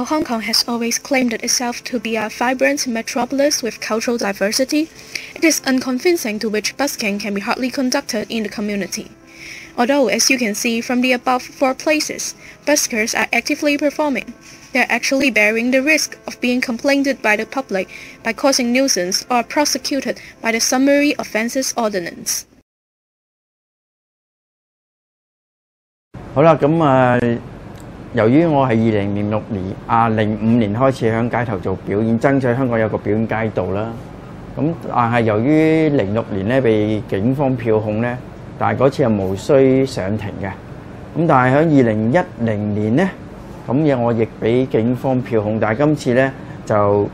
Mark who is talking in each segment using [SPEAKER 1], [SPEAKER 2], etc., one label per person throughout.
[SPEAKER 1] While Hong Kong has always claimed itself to be a vibrant metropolis with cultural diversity, it is unconvincing to which busking can be hardly conducted in the community. Although, as you can see from the above 4 places, buskers are actively performing, they are actually bearing the risk of being complained by the public by causing nuisance or prosecuted by the Summary Offences Ordinance.
[SPEAKER 2] 好啦，由於我係2005年開始喺街頭做表演，爭取香港有個表演街道啦。但係由於06年咧被警方票控咧，但係嗰次又無需上庭嘅。但係喺2010年咧，我亦俾警方票控，但係今次咧就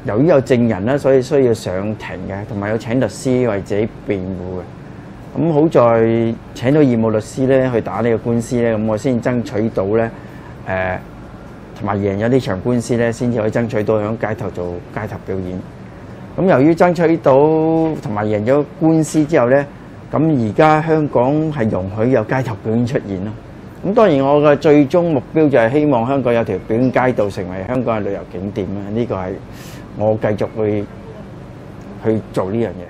[SPEAKER 2] 由於有證人啦，所以需要上庭嘅，同埋要請律師為自己辯護嘅。好在請到義務律師咧去打呢個官司咧，我先爭取到咧。同埋贏咗呢場官司咧，先至可以爭取到喺街頭做街頭表演。由於爭取到同埋贏咗官司之後咧，而家香港係容許有街頭表演出現咯。當然我嘅最終目標就係希望香港有條表演街道成為香港嘅旅遊景點啦。呢個係我繼續去做呢樣嘢。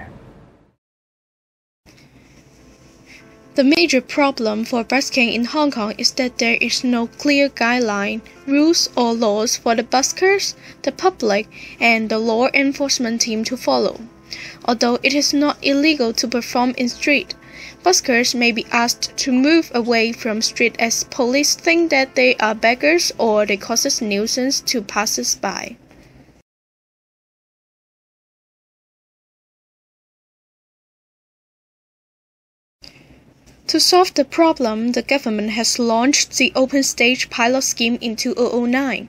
[SPEAKER 1] The major problem for busking in Hong Kong is that there is no clear guideline, rules or laws for the buskers, the public, and the law enforcement team to follow. Although it is not illegal to perform in street, buskers may be asked to move away from street as police think that they are beggars or they cause nuisance to passers-by. To solve the problem, the government has launched the Open Stage pilot scheme in 2009.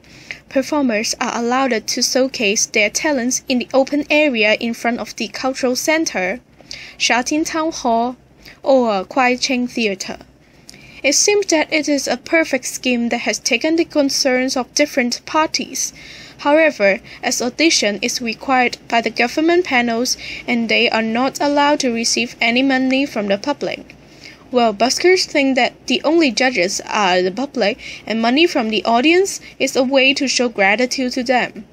[SPEAKER 1] Performers are allowed to showcase their talents in the open area in front of the cultural center, Sha Tin Town Hall, or Kwai Ching Theatre. It seems that it is a perfect scheme that has taken the concerns of different parties. However, as audition is required by the government panels and they are not allowed to receive any money from the public. Well, buskers think that the only judges are the public and money from the audience is a way to show gratitude to them.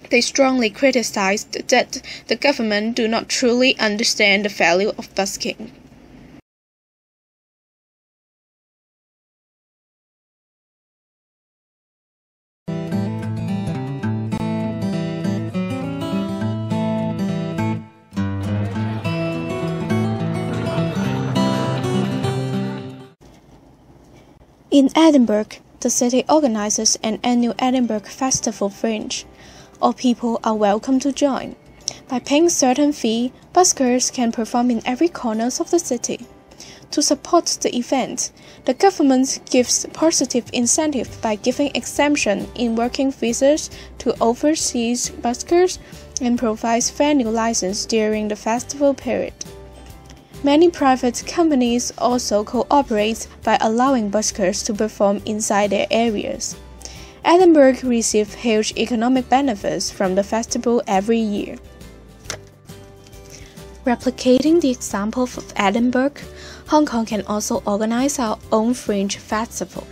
[SPEAKER 1] They strongly criticized that the government do not truly understand the value of busking. In Edinburgh, the city organizes an annual Edinburgh Festival Fringe. All people are welcome to join. By paying a certain fee, buskers can perform in every corner of the city. To support the event, the government gives positive incentive by giving exemption in working visas to overseas buskers and provides venue license during the festival period. Many private companies also cooperate by allowing buskers to perform inside their areas. Edinburgh receives huge economic benefits from the festival every year. Replicating the example of Edinburgh, Hong Kong can also organize our own Fringe Festival.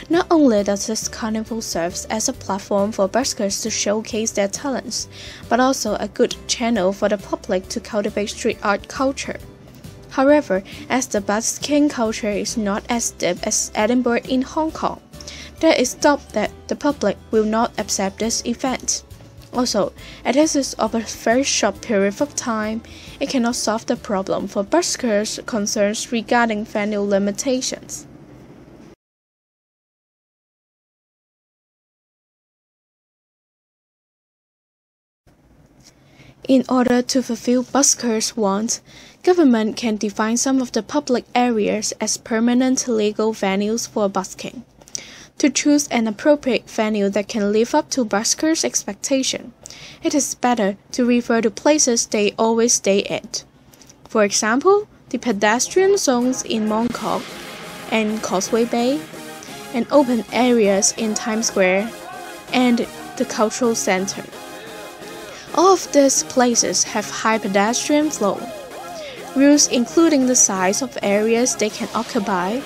[SPEAKER 1] Not only does this carnival serve as a platform for buskers to showcase their talents, but also a good channel for the public to cultivate street art culture. However, as the busking culture is not as deep as Edinburgh in Hong Kong, there is doubt that the public will not accept this event. Also, as it is of a very short period of time, it cannot solve the problem for buskers' concerns regarding venue limitations. In order to fulfill buskers' wants, government can define some of the public areas as permanent legal venues for busking. To choose an appropriate venue that can live up to buskers' expectation, it is better to refer to places they always stay at. For example, the pedestrian zones in Mong Kok and Causeway Bay, and open areas in Times Square, and the cultural center. All of these places have high pedestrian flow. Rules including the size of areas they can occupy,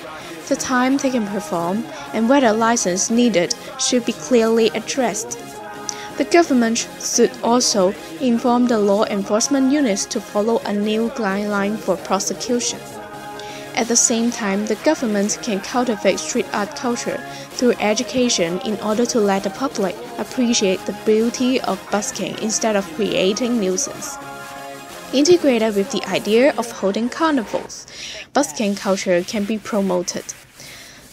[SPEAKER 1] the time they can perform, and whether license needed should be clearly addressed. The government should also inform the law enforcement units to follow a new guideline for prosecution. At the same time, the government can cultivate street art culture through education in order to let the public appreciate the beauty of busking instead of creating nuisance. Integrated with the idea of holding carnivals, busking culture can be promoted.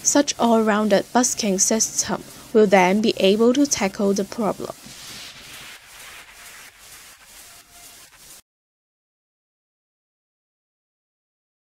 [SPEAKER 1] Such all-rounded busking system will then be able to tackle the problem.